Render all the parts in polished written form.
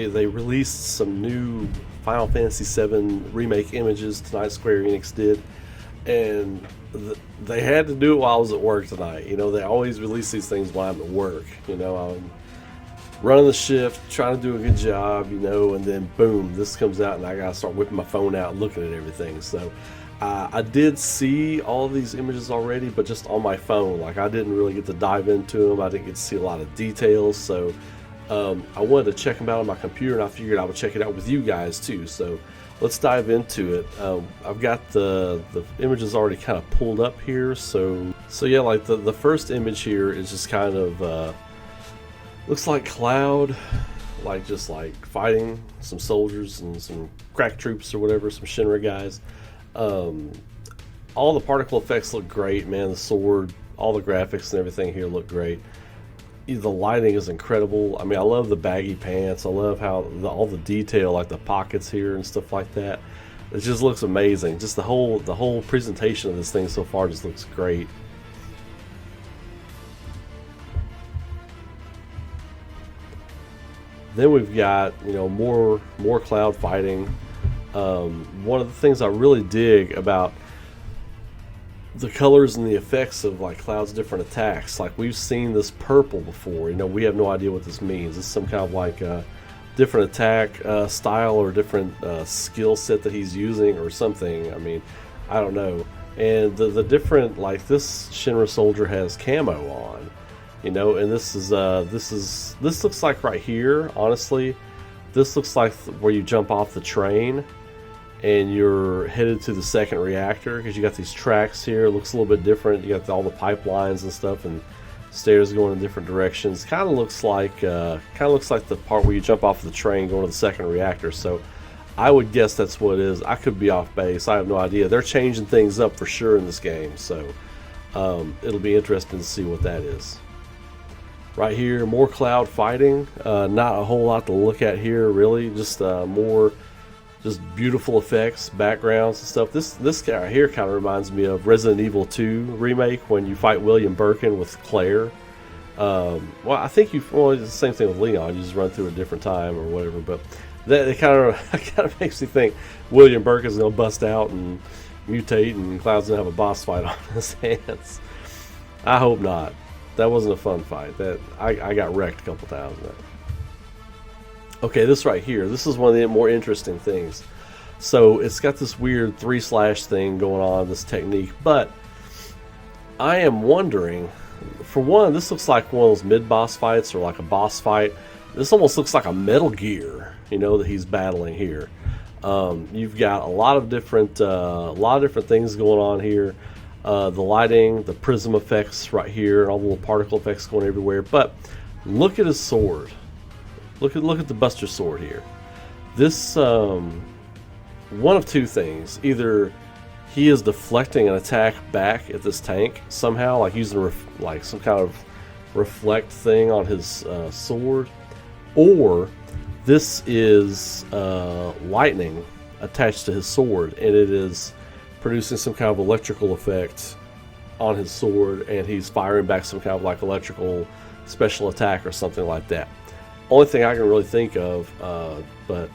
they released some new Final Fantasy VII Remake images tonight. Square Enix did, and they had to do it while I was at work tonight. You know, they always release these things while I'm at work. You know, I'm running the shift, trying to do a good job, you know, and then boom, this comes out, and I gotta start whipping my phone out and looking at everything. So I did see all of these images already, but just on my phone. Like, I didn't really get to dive into them. I didn't get to see a lot of details. So I wanted to check them out on my computer, and I figured I would check it out with you guys too. So let's dive into it. I've got the images already kind of pulled up here. So yeah, like the first image here is just kind of looks like Cloud, like just like fighting some soldiers and some crack troops or whatever, some Shinra guys. All the particle effects look great, man. The sword, all the graphics and everything here look great. The lighting is incredible. I mean, I love the baggy pants. I love how all the detail, like the pockets here and stuff like that. It just looks amazing. Just the whole presentation of this thing so far just looks great. Then we've got, you know, more Cloud fighting. One of the things I really dig about the colors and the effects of like Cloud's different attacks, like we've seen this purple before. You know, we have no idea what this means. It's some kind of like a different attack style or different skill set that he's using or something. I mean, I don't know. And the different, like this Shinra soldier has camo on, you know, and this looks like right here, honestly, this looks like where you jump off the train and you're headed to the second reactor, because you got these tracks here. It looks a little bit different. You got all the pipelines and stuff, and stairs going in different directions. Kind of looks like the part where you jump off the train going to the second reactor. So I would guess that's what it is. I could be off base. I have no idea. They're changing things up for sure in this game, so it'll be interesting to see what that is. Right here, more Cloud fighting. Not a whole lot to look at here, really. Just more just beautiful effects, backgrounds and stuff. This guy here kind of reminds me of Resident Evil 2 Remake, when you fight William Birkin with Claire. Well, I think it's the same thing with Leon. You just run through a different time or whatever. But that it kind of makes me think William Birkin's gonna bust out and mutate, and Cloud's gonna have a boss fight on his hands. I hope not. That wasn't a fun fight. That I got wrecked a couple times. Okay, this right here, this is one of the more interesting things. So it's got this weird 3/ thing going on, this technique, but I am wondering, for one, this looks like one of those mid-boss fights or like a boss fight. This almost looks like a Metal Gear, you know, that he's battling here. You've got a lot of different things going on here. The lighting, the prism effects right here, all the little particle effects going everywhere. But look at his sword. Look at the Buster Sword here. This one of two things: either he is deflecting an attack back at this tank somehow, like using like some kind of reflect thing on his sword, or this is lightning attached to his sword, and it is producing some kind of electrical effect on his sword, and he's firing back some kind of like electrical special attack or something like that. Only thing I can really think of, but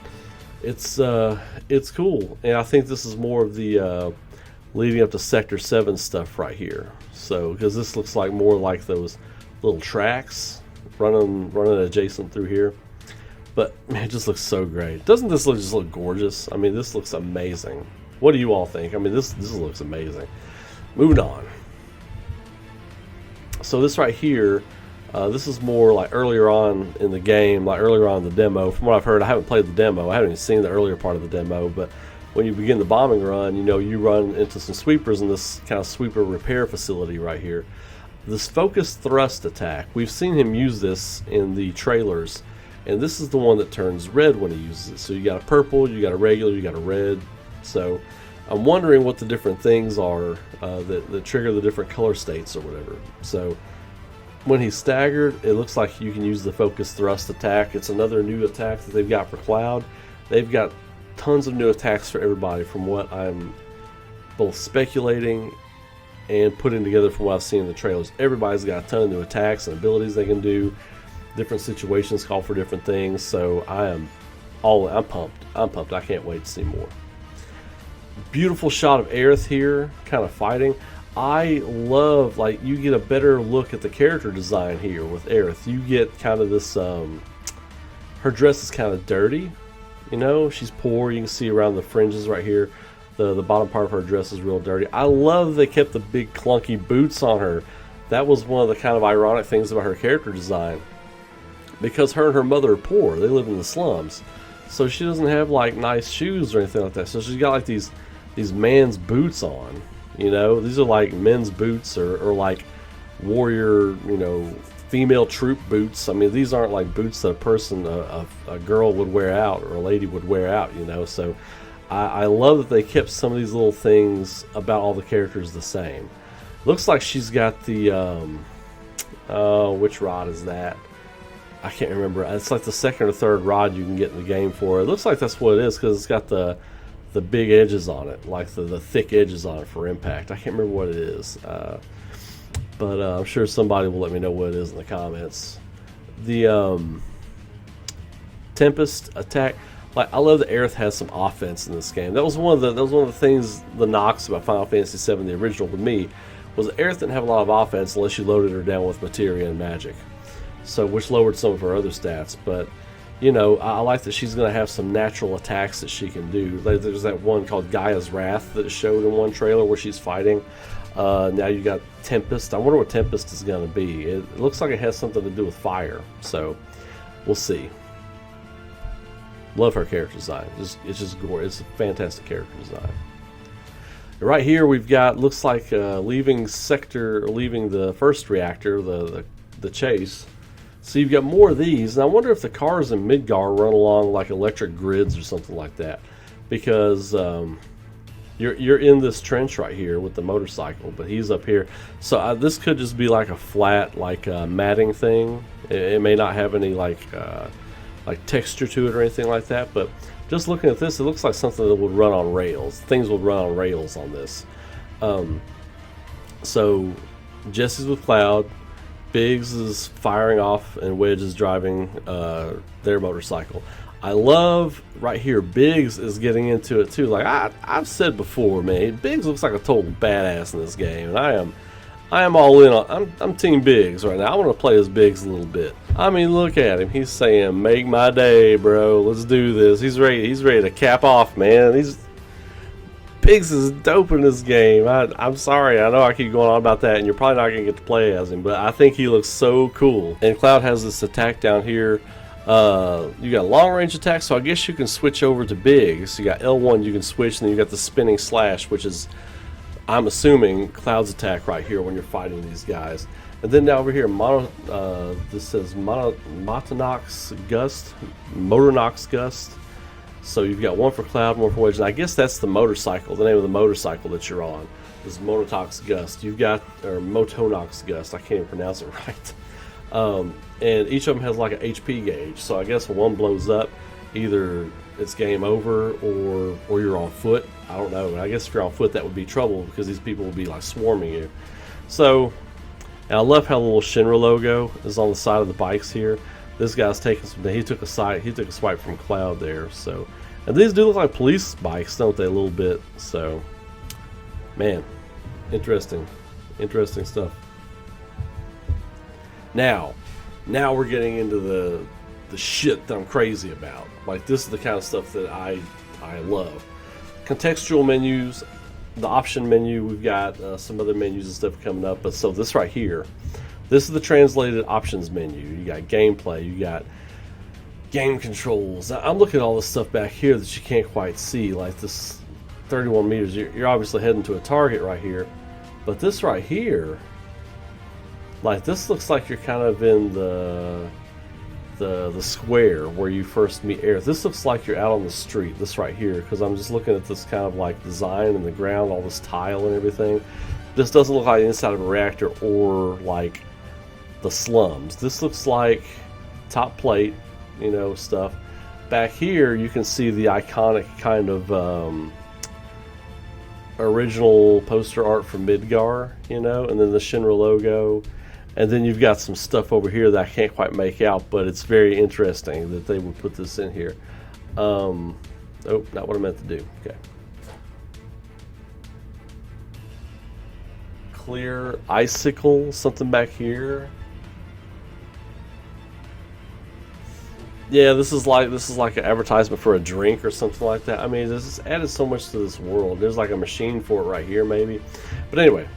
it's cool, and I think this is more of the leading up to Sector 7 stuff right here. So, because this looks like more like those little tracks running adjacent through here. But man, it just looks so great. Doesn't this just look gorgeous? I mean, this looks amazing. What do you all think? I mean, this looks amazing. Moving on. So this right here, this is more like earlier on in the game, like earlier on in the demo. From what I've heard, I haven't played the demo. I haven't even seen the earlier part of the demo. But when you begin the bombing run, you know, you run into some sweepers in this kind of sweeper repair facility right here. This focused thrust attack, we've seen him use this in the trailers, and this is the one that turns red when he uses it. So you got a purple, you got a regular, you got a red. So I'm wondering what the different things are that trigger the different color states or whatever. So when he's staggered, it looks like you can use the focus thrust attack. It's another new attack that they've got for Cloud. They've got tons of new attacks for everybody, from what I'm both speculating and putting together from what I've seen in the trailers. Everybody's got a ton of new attacks and abilities they can do. different situations call for different things. So I'm pumped. I'm pumped. I can't wait to see more. Beautiful shot of Aerith here, kind of fighting. I love, like, you get a better look at the character design here with Aerith. You get kind of this, her dress is kind of dirty, you know, she's poor. You can see around the fringes right here, the bottom part of her dress is real dirty. I love they kept the big clunky boots on her. That was one of the kind of ironic things about her character design, because her and her mother are poor. They live in the slums, so she doesn't have like nice shoes or anything like that. So she's got like these man's boots on. You know, these are like men's boots or like warrior, you know, female troop boots. I mean, these aren't like boots that a person, a girl would wear out or a lady would wear out, you know. So I love that they kept some of these little things about all the characters the same. Looks like she's got the, which rod is that? I can't remember. It's like the second or third rod you can get in the game for it. It looks like that's what it is, because it's got the big edges on it, like the thick edges on it for impact. I can't remember what it is, but I'm sure somebody will let me know what it is in the comments. The Tempest attack, like, I love that Aerith has some offense in this game. That was one of the things, the knocks about Final Fantasy VII, the original, to me, was that Aerith didn't have a lot of offense unless you loaded her down with materia and magic, so which lowered some of her other stats. But you know, I like that she's going to have some natural attacks that she can do. There's that one called Gaia's Wrath that is showed in one trailer where she's fighting. Now you got Tempest. I wonder what Tempest is going to be. It looks like it has something to do with fire, so we'll see. Love her character design. It's just gorgeous. It's a fantastic character design. Right here we've got, looks like leaving the first reactor, the chase. So you've got more of these, and I wonder if the cars in Midgar run along like electric grids or something like that, because you're in this trench right here with the motorcycle, but he's up here. So this could just be like a flat, like matting thing. It may not have any like texture to it or anything like that, but just looking at this, it looks like something that would run on rails. Things would run on rails on this. So Jesse's with Cloud. Biggs is firing off, and Wedge is driving their motorcycle. I love right here, Biggs is getting into it too. Like I've said before, man, Biggs looks like a total badass in this game, and I am all in on. I'm Team Biggs right now. I want to play as Biggs a little bit. I mean, look at him. He's saying, "Make my day, bro. Let's do this." He's ready. He's ready to cap off, man. Biggs is dope in this game. I'm sorry, I know I keep going on about that, and you're probably not going to get to play as him, but I think he looks so cool. And Cloud has this attack down here. You got long range attack, so I guess you can switch over to Biggs. You got L1, you can switch, and then you got the spinning slash, which is, I'm assuming, Cloud's attack right here when you're fighting these guys. And then now over here, this says Motonox Gust. So you've got one for Cloud, one for Wedge, and I guess that's the motorcycle. The name of the motorcycle that you're on is Motonox Gust. You've got, or Motonox Gust, I can't even pronounce it right. And each of them has like an HP gauge. So I guess when one blows up, either it's game over or you're on foot. I don't know. I guess if you're on foot, that would be trouble, because these people will be like swarming you. So, and I love how the little Shinra logo is on the side of the bikes here. This guy's taking some. He took a swipe from Cloud there. So, and these do look like police bikes, don't they? A little bit. So, man, interesting stuff. Now we're getting into the shit that I'm crazy about. Like, this is the kind of stuff that I love. Contextual menus, the option menu. We've got some other menus and stuff coming up. But so this right here. This is the translated options menu. You got gameplay, you got game controls. Now, I'm looking at all this stuff back here that you can't quite see, like this 31 meters. You're obviously heading to a target right here, but this right here, like, this looks like you're kind of in the square where you first meet Aerith. This looks like you're out on the street, this right here, because I'm just looking at this kind of like design in the ground, all this tile and everything. This doesn't look like the inside of a reactor or like the slums. This looks like top plate, you know, stuff. Back here you can see the iconic kind of original poster art from Midgar, you know, and then the Shinra logo, And then you've got some stuff over here that I can't quite make out, but it's very interesting that they would put this in here. Oh, not what I meant to do. Okay. Clear icicle, something back here. Yeah, this is like an advertisement for a drink or something like that. I mean, this has added so much to this world. There's like a machine for it right here, maybe. But anyway,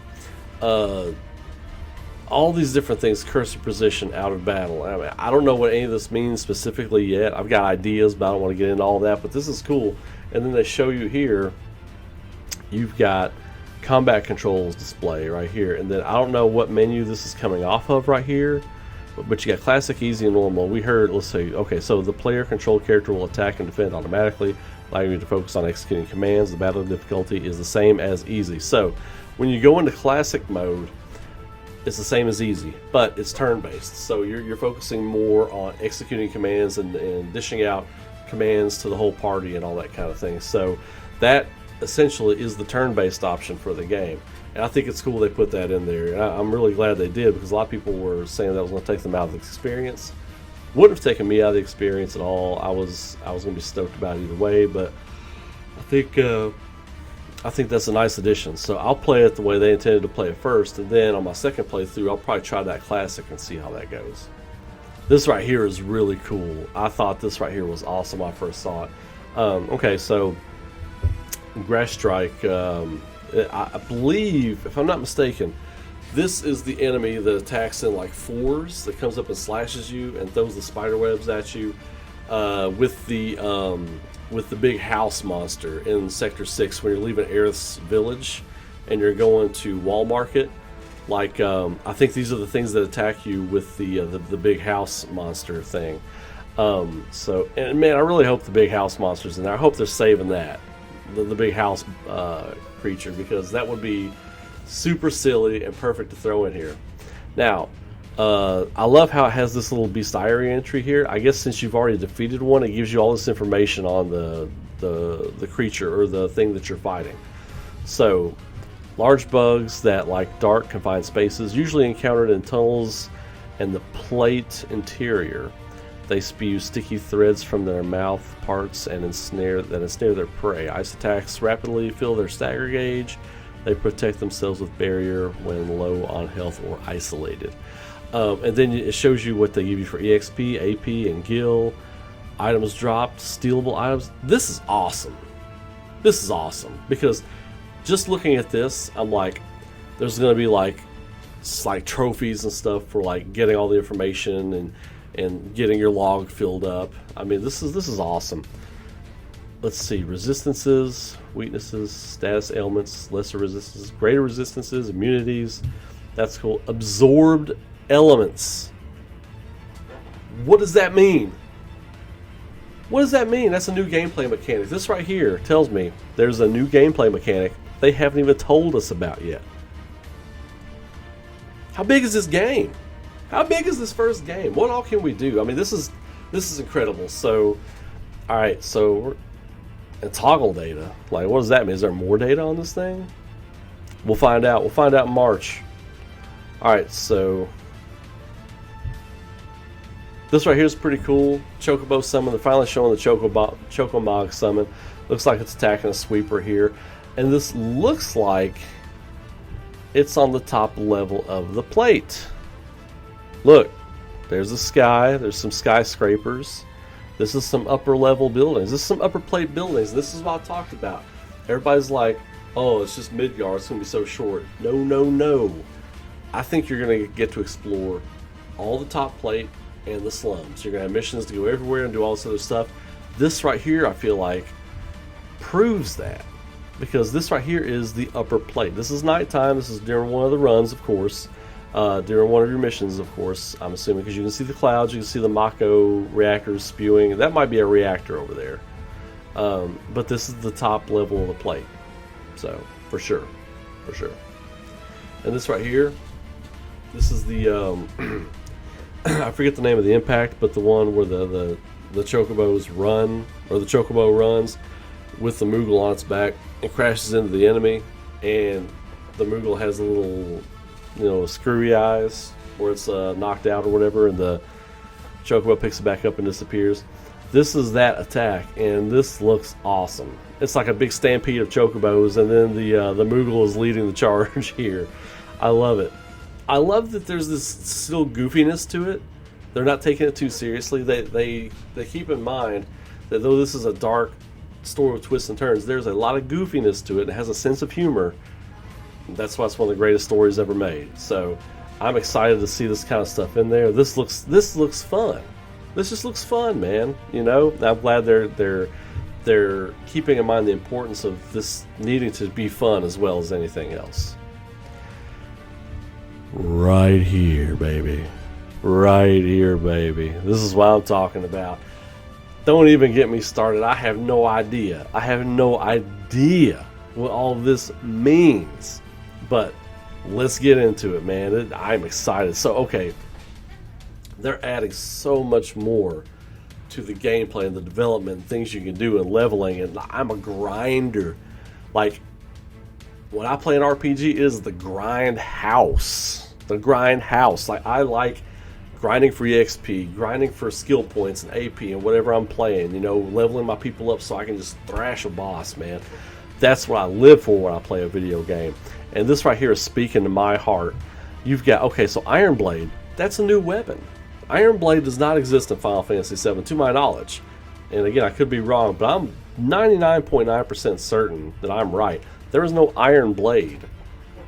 all these different things, cursor position, out of battle. I mean, I don't know what any of this means specifically yet. I've got ideas, but I don't want to get into all that. But this is cool. And then they show you here, you've got combat controls display right here. And then I don't know what menu this is coming off of right here. But you got classic, easy, and normal. We heard, let's see, okay, so the player controlled character will attack and defend automatically, allowing you to focus on executing commands. The battle difficulty is the same as easy. So when you go into classic mode, it's the same as easy, but it's turn-based. So you're focusing more on executing commands and dishing out commands to the whole party and all that kind of thing. So that essentially is the turn-based option for the game. And I think it's cool they put that in there. And I'm really glad they did, because a lot of people were saying that was going to take them out of the experience. Wouldn't have taken me out of the experience at all. I was going to be stoked about it either way, but I think that's a nice addition. So I'll play it the way they intended to play it first, and then on my second playthrough, I'll probably try that classic and see how that goes. This right here is really cool. I thought this right here was awesome when I first saw it. Okay, so Grass Strike. I believe, if I'm not mistaken, this is the enemy that attacks in like fours, that comes up and slashes you and throws the spider webs at you, with the big house monster in Sector 6 when you're leaving Aerith's village and you're going to Wall Market. Like, I think these are the things that attack you with the big house monster thing. So, and man, I really hope the big house monster's in there. I hope they're saving that, the big house creature, because that would be super silly and perfect to throw in here. Now, I love how it has this little bestiary entry here. I guess since you've already defeated one, it gives you all this information on the creature or the thing that you're fighting. So, large bugs that like dark confined spaces, usually encountered in tunnels and the plate interior. They spew sticky threads from their mouth parts and ensnare their prey. Ice attacks rapidly fill their stagger gauge. They protect themselves with barrier when low on health or isolated. And then it shows you what they give you for EXP, AP, and gil. Items dropped, stealable items. This is awesome. This is awesome, because just looking at this, I'm like, there's going to be like trophies and stuff for like getting all the information and getting your log filled up. I mean, this is awesome. Let's see, resistances, weaknesses, status ailments, lesser resistances, greater resistances, immunities. That's cool. Absorbed elements. What does that mean? What does that mean? That's a new gameplay mechanic. This right here tells me there's a new gameplay mechanic they haven't even told us about yet. How big is this game? How big is this first game? What all can we do? I mean, this is incredible. So, all right, so and toggle data. Like, what does that mean? Is there more data on this thing? We'll find out. We'll find out in March. All right, so this right here is pretty cool. Chocobo summon. They're finally showing the Chocomog summon. Looks like it's attacking a sweeper here, and this looks like it's on the top level of the plate. Look, there's the sky. There's some skyscrapers. This is some upper level buildings. This is some upper plate buildings. This is what I talked about. Everybody's like, oh, it's just Midgar. It's going to be so short. No, no, no. I think you're going to get to explore all the top plate and the slums. You're going to have missions to go everywhere and do all this other stuff. This right here, I feel like, proves that. Because this right here is the upper plate. This is nighttime. This is during one of the runs, of course. During one of your missions, of course, I'm assuming, because you can see the clouds, you can see the Mako reactors spewing. That might be a reactor over there. But this is the top level of the plate. So, for sure. For sure. And this right here, this is the, I forget the name of the impact, but the one where the Chocobos run, or the Chocobo runs with the Moogle on its back and crashes into the enemy. And the Moogle has a little, screwy eyes, where it's knocked out or whatever, and the Chocobo picks it back up and disappears. This is that attack, and this looks awesome. It's like a big stampede of Chocobos, and then the Moogle is leading the charge here. I love it. I love that there's this still goofiness to it. They're not taking it too seriously. They keep in mind that though this is a dark story with twists and turns, there's a lot of goofiness to it. It has a sense of humor. That's why it's one of the greatest stories ever made. So I'm excited to see this kind of stuff in there. This looks fun. This just looks fun, man. You know, I'm glad they're keeping in mind the importance of this needing to be fun as well as anything else. Right here, baby. Right here, baby. This is what I'm talking about. Don't even get me started. I have no idea. I have no idea what all this means. But let's get into it, man. I'm excited. So, okay. They're adding so much more to the gameplay and the development, things you can do and leveling. And I'm a grinder. Like, when I play an RPG, it is the grind house. The grind house. Like, I like grinding for EXP, grinding for skill points and AP and whatever I'm playing. You know, leveling my people up so I can just thrash a boss, man. That's what I live for when I play a video game. And this right here is speaking to my heart. You've got, okay, so Iron Blade, that's a new weapon. Iron Blade does not exist in Final Fantasy VII, to my knowledge. And again, I could be wrong, but I'm 99.9% certain that I'm right. There is no Iron Blade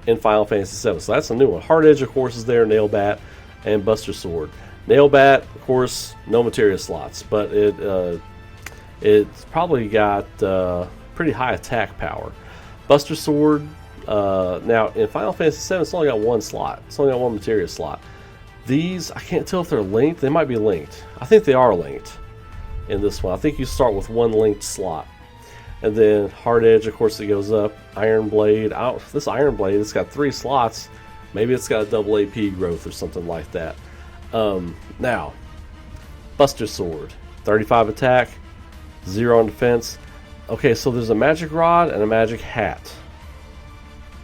in Final Fantasy VII, so that's a new one. Hard Edge, of course, is there, Nail Bat, and Buster Sword. Nail Bat, of course, no materia slots, but it's probably got pretty high attack power. Buster Sword, now in Final Fantasy VII, it's only got one slot. It's only got one materia slot. These, I can't tell if they're linked. They might be linked. I think they are linked in this one. I think you start with one linked slot. And then Hard Edge, of course, it goes up. Iron Blade. This Iron Blade, it's got 3 slots. Maybe it's got a double AP growth or something like that. Now, Buster Sword. 35 attack, 0 on defense. Okay, so there's a magic rod and a magic hat.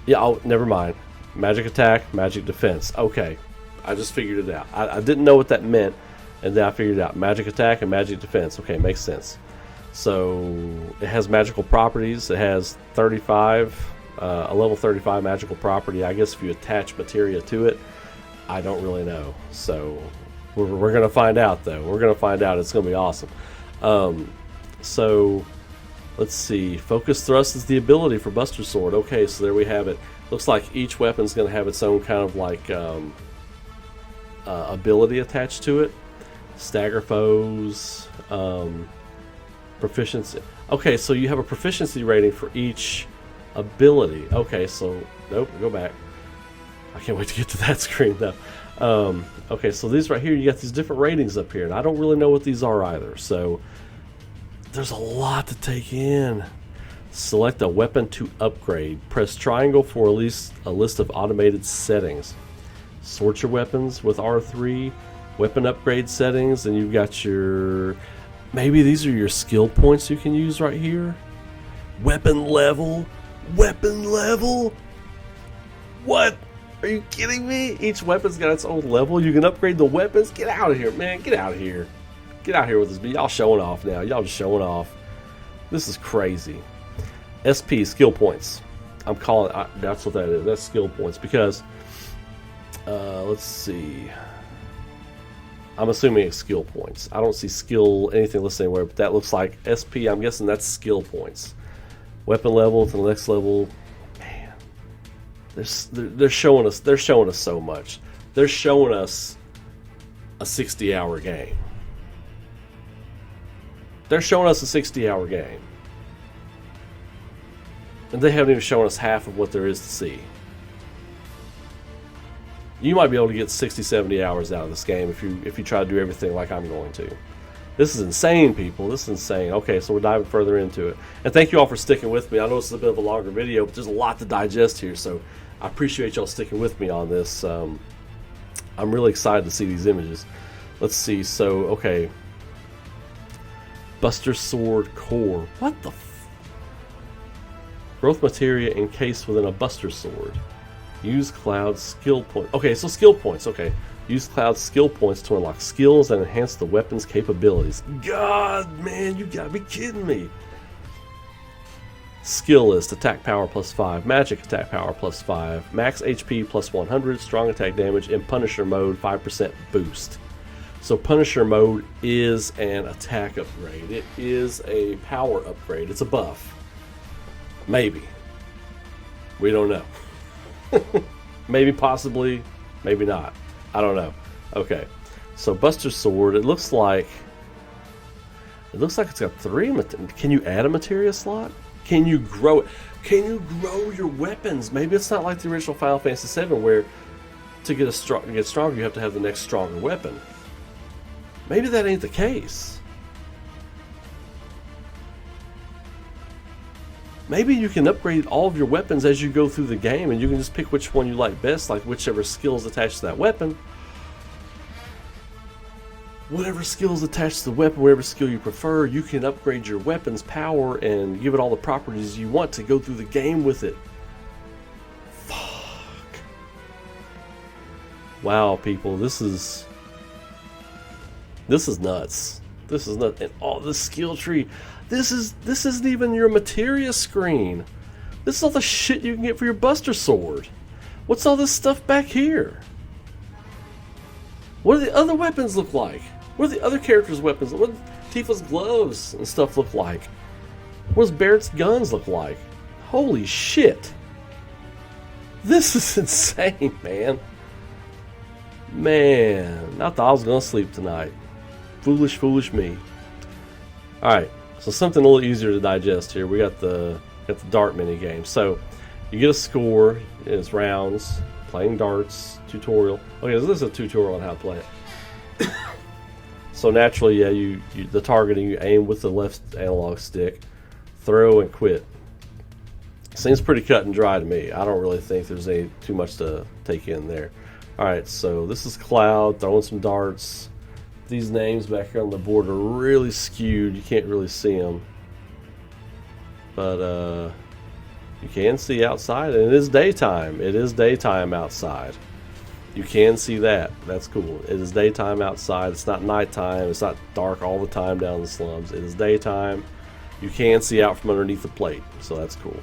Yeah, oh, never mind. Magic attack, magic defense. Okay, I just figured it out. I didn't know what that meant, and then I figured it out. Magic attack and magic defense. Okay, makes sense. So it has magical properties. It has 35, a level 35 magical property. I guess if you attach materia to it, I don't really know. So we're going to find out, though. We're going to find out. It's going to be awesome. So let's see. Focus thrust is the ability for Buster Sword. Okay, so there we have it. Looks like each weapon is going to have its own kind of like ability attached to it. Stagger foes, proficiency. Okay, so you have a proficiency rating for each ability. Okay, so nope, go back. I can't wait to get to that screen though. Okay, so these right here, you got these different ratings up here, and I don't really know what these are either. So there's a lot to take in. Select a weapon to upgrade. Press triangle for at least a list of automated settings. Sort your weapons with R3. Weapon upgrade settings, and you've got your... Maybe these are your skill points you can use right here. Weapon level. Weapon level. What? Are you kidding me? Each weapon's got its own level. You can upgrade the weapons. Get out of here, man. Get out of here. Get out here with this. Y'all showing off now. Y'all just showing off. This is crazy. SP, skill points. I'm calling... that's what that is. That's skill points. Because... let's see... I'm assuming it's skill points. I don't see skill anything listed anywhere, but that looks like SP. I'm guessing that's skill points. Weapon level to the next level. Man, they're showing us. They're showing us so much. They're showing us a 60-hour game. They're showing us a 60-hour game, and they haven't even shown us half of what there is to see. You might be able to get 60, 70 hours out of this game if you try to do everything like I'm going to. This is insane, people. This is insane. Okay, so we're diving further into it. And thank you all for sticking with me. I know this is a bit of a longer video, but there's a lot to digest here, so I appreciate y'all sticking with me on this. I'm really excited to see these images. Let's see. So, okay. Buster Sword Core. What the Growth materia encased within a Buster Sword. Use Cloud skill points. Okay, so skill points. Okay. Use Cloud skill points to unlock skills and enhance the weapon's capabilities. God, man, you gotta be kidding me. Skill list: attack power +5, magic attack power +5, max HP +100, strong attack damage, and Punisher mode 5% boost. So Punisher mode is an attack upgrade. It is a power upgrade. It's a buff. Maybe. We don't know. Maybe, possibly, maybe not. I don't know. Okay. So Buster Sword, it looks like it's got 3. Can you add a materia slot? Can you grow it? Can you grow your weapons? Maybe it's not like the original Final Fantasy VII where to get stronger you have to have the next stronger weapon. Maybe that ain't the case. Maybe you can upgrade all of your weapons as you go through the game and you can just pick which one you like best, like whichever skills attached to that weapon. Whatever skills attached to the weapon, whatever skill you prefer, you can upgrade your weapon's power and give it all the properties you want to go through the game with it. Fuck. Wow, people, this is nuts. This is nuts. And all this skill tree. This isn't even your materia screen. This is all the shit you can get for your Buster Sword. What's all this stuff back here? What do the other weapons look like? What do the other characters' weapons? What do Tifa's gloves and stuff look like? What does Barrett's guns look like? Holy shit. This is insane, man. Man, I thought I was gonna sleep tonight. Foolish, foolish me. Alright, so something a little easier to digest here. We got the dart mini game. So you get a score, it's rounds, playing darts, tutorial. Okay, so this is a tutorial on how to play it. So naturally, yeah, the targeting, you aim with the left analog stick, throw and quit. Seems pretty cut and dry to me. I don't really think there's too much to take in there. Alright, so this is Cloud throwing some darts. These names back here on the board are really skewed. You can't really see them. But you can see outside, and it is daytime. It is daytime outside. You can see that. That's cool. It is daytime outside. It's not nighttime. It's not dark all the time down in the slums. It is daytime. You can see out from underneath the plate, so that's cool.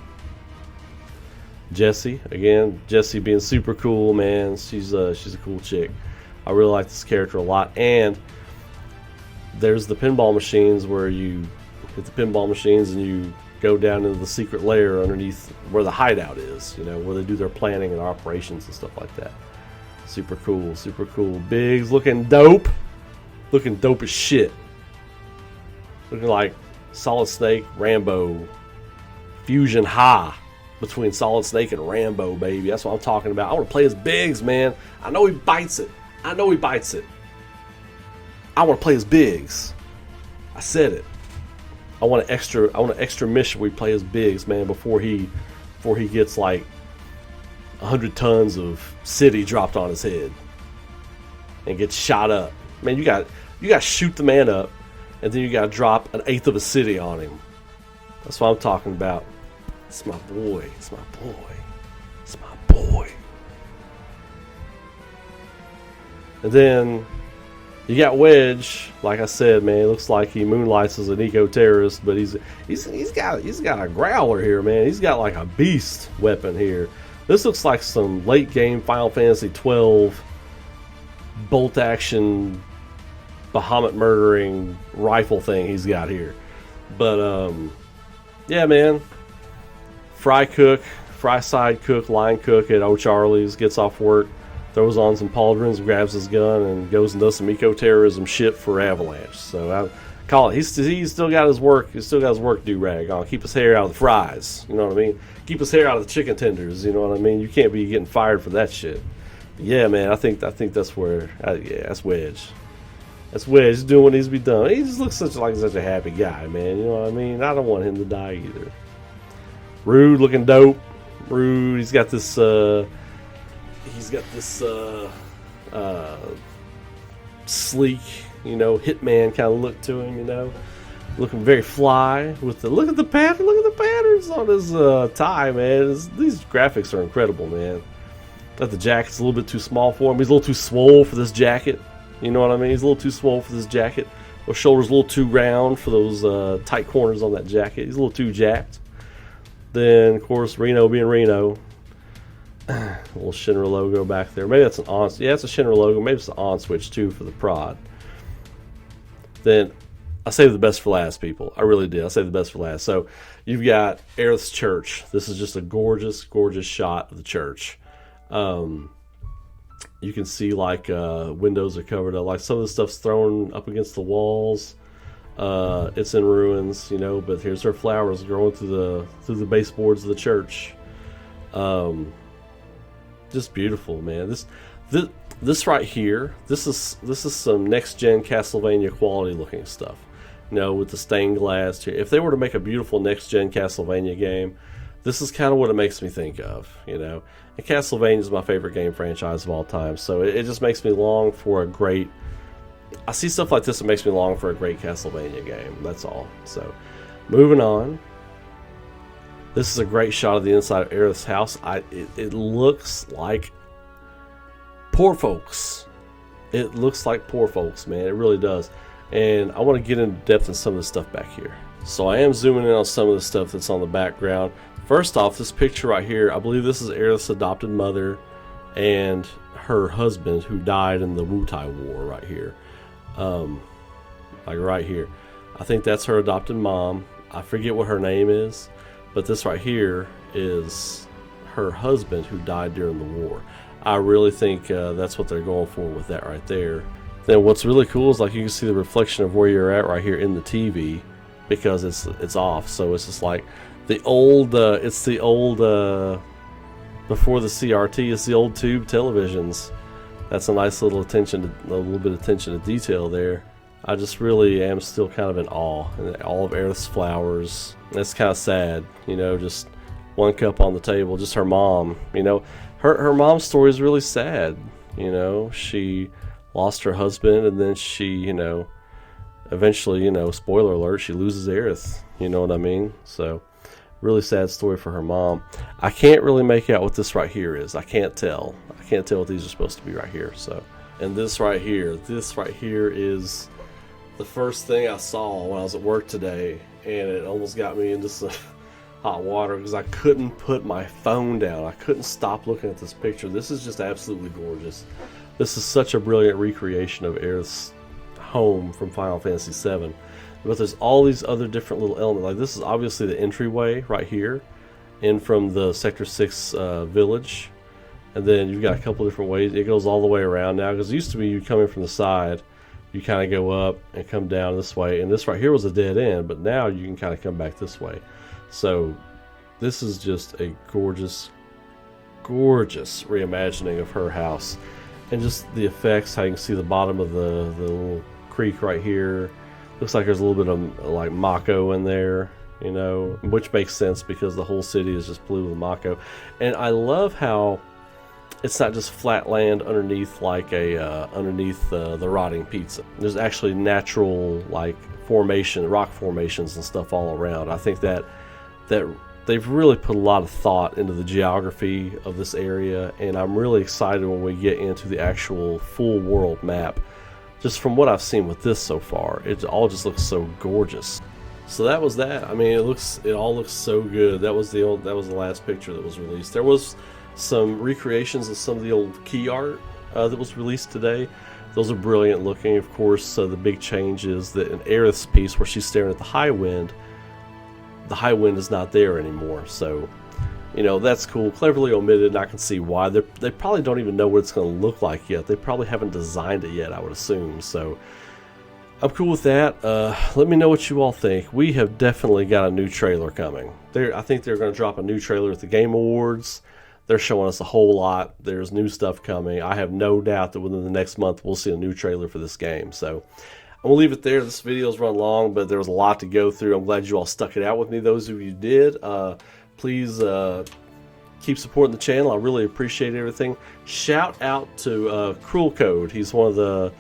Jessie, again, Jessie being super cool, man. She's a cool chick. I really like this character a lot. And there's the pinball machines where you hit the pinball machines and you go down into the secret lair underneath where the hideout is, you know, where they do their planning and operations and stuff like that. Super cool, super cool. Biggs looking dope. Looking dope as shit. Looking like Solid Snake, Rambo. Fusion high between Solid Snake and Rambo, baby. That's what I'm talking about. I want to play as Biggs, man. I know he bites it. I know he bites it. I want to play as Biggs. I said it. I want an extra mission where we play as Biggs, man, before he gets like 100 tons of city dropped on his head and gets shot up. Man, you got to shoot the man up, and then you got to drop 1/8 of a city on him. That's what I'm talking about. It's my boy. It's my boy. It's my boy. And then you got Wedge. Like I said, man, it looks like he moonlights as an eco-terrorist, but he's got a growler here, man. He's got like a beast weapon here. This looks like some late game Final Fantasy XII bolt action Bahamut murdering rifle thing he's got here. But yeah, man. Fry side cook, line cook at O'Charlie's, gets off work, throws on some pauldrons, grabs his gun, and goes and does some eco-terrorism shit for Avalanche. So I call it. He's still got his work. He's still got his work do-rag on. Keep his hair out of the fries. You know what I mean? Keep his hair out of the chicken tenders. You know what I mean? You can't be getting fired for that shit. But yeah, man. I think that's where. Yeah, that's Wedge. That's Wedge. He's doing what needs to be done. He just looks such a happy guy, man. You know what I mean? I don't want him to die either. Rude looking dope. Rude. He's got this sleek, you know, hitman kind of look to him, you know, looking very fly with the look at the patterns on his tie, man. These graphics are incredible, man. That the jacket's a little bit too small for him. He's a little too swole for this jacket. You know what I mean? He's a little too swole for this jacket. Those shoulders a little too round for those tight corners on that jacket. He's a little too jacked. Then, of course, Reno being Reno. A little Shinra logo back there. Maybe that's an on. Yeah, it's a Shinra logo. Maybe it's an on switch too for the prod. Then I saved the best for last, people. I really did. I saved the best for last. So you've got Aerith's church. This is just a gorgeous, gorgeous shot of the church. You can see like windows are covered up. Like some of the stuff's thrown up against the walls. It's in ruins, you know. But here's her flowers growing through the baseboards of the church. Just beautiful, man. This right here, this is some next gen Castlevania quality looking stuff. You know, with the stained glass here. If they were to make a beautiful next gen Castlevania game, this is kind of what it makes me think of, you know. And Castlevania is my favorite game franchise of all time, so it just makes me long for a great. I see stuff like this, it makes me long for a great Castlevania game. That's all. So, moving on. This is a great shot of the inside of Aerith's house. It looks like poor folks. It looks like poor folks, man. It really does. And I want to get into depth in some of the stuff back here. So I am zooming in on some of the stuff that's on the background. First off, this picture right here, I believe this is Aerith's adopted mother and her husband who died in the Wutai War right here. Like right here. I think that's her adopted mom. I forget what her name is. But this right here is her husband who died during the war. I really think that's what they're going for with that right there. Then what's really cool is like you can see the reflection of where you're at right here in the TV because it's off. So it's just like the old, it's the old, before the CRT, it's the old tube televisions. That's a nice little attention, a little bit of attention to detail there. I just really am still kind of in awe. And all of Aerith's flowers. That's kind of sad, you know, just one cup on the table, just her mom. You know, her mom's story is really sad. You know, she lost her husband and then she, you know, eventually, you know, spoiler alert, she loses Aerith. You know what I mean? So, really sad story for her mom. I can't really make out what this right here is. I can't tell. I can't tell what these are supposed to be right here. So, and this right here is the first thing I saw when I was at work today, and it almost got me into some hot water because I couldn't put my phone down. I couldn't stop looking at this picture. This is just absolutely gorgeous. This is such a brilliant recreation of Aerith's home from Final Fantasy VII. But there's all these other different little elements. Like this is obviously the entryway right here, in from the Sector 6 village. And then you've got a couple different ways. It goes all the way around now because it used to be you come in from the side. You kind of go up and come down this way, and this right here was a dead end, but now you can kind of come back this way. So this is just a gorgeous, gorgeous reimagining of her house, and just the effects. How you can see the bottom of the little creek right here. Looks like there's a little bit of like Mako in there, you know, which makes sense because the whole city is just blue with Mako. And I love how it's not just flat land underneath like underneath the rotting pizza. There's actually natural like rock formations and stuff all around. I think that they've really put a lot of thought into the geography of this area, and I'm really excited when we get into the actual full world map. Just from what I've seen with this so far, it all just looks so gorgeous. So that was that. I mean, it all looks so good. That was the last picture that was released. There was some recreations of some of the old key art that was released today. Those are brilliant looking. Of course, the big change is that in Aerith's piece where she's staring at the high wind is not there anymore. So, you know, that's cool. Cleverly omitted, and I can see why. They probably don't even know what it's going to look like yet. They probably haven't designed it yet, I would assume. So, I'm cool with that. Let me know what you all think. We have definitely got a new trailer coming. I think they're going to drop a new trailer at the Game Awards. They're showing us a whole lot. There's new stuff coming. I have no doubt that within the next month we'll see a new trailer for this game. So I'm going to leave it there. This video's run long, but there was a lot to go through. I'm glad you all stuck it out with me. Those of you who did, please keep supporting the channel. I really appreciate everything. Shout out to Cruel Code. He's one of the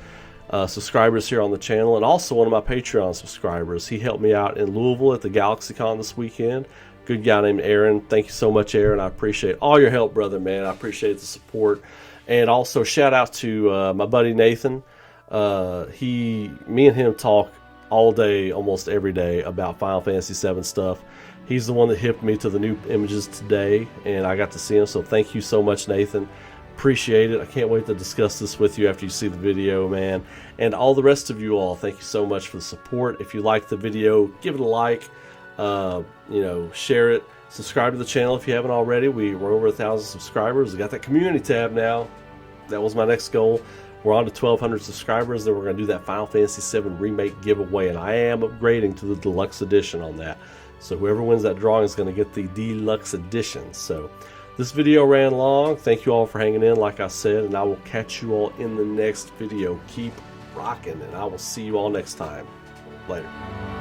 subscribers here on the channel, and also one of my Patreon subscribers. He helped me out in Louisville at the GalaxyCon this weekend. good guy named Aaron. Thank you so much, Aaron. I appreciate all your help, brother, man. I appreciate the support. And also shout out to my buddy Nathan. Me and him talk all day, almost every day, about Final Fantasy VII stuff. He's the one that hipped me to the new images today, and I got to see him. So thank you so much, Nathan. Appreciate it. I can't wait to discuss this with you after you see the video, man. And all the rest of you all, thank you so much for the support. If you liked the video, give it a like. Share it. Subscribe to the channel if you haven't already. We're over 1,000 subscribers. We got that community tab now. That was my next goal. We're on to 1,200 subscribers. Then we're going to do that Final Fantasy VII Remake giveaway, and I am upgrading to the deluxe edition on that. So whoever wins that drawing is going to get the deluxe edition. So this video ran long. Thank you all for hanging in, like I said, and I will catch you all in the next video. Keep rocking, and I will see you all next time. Later.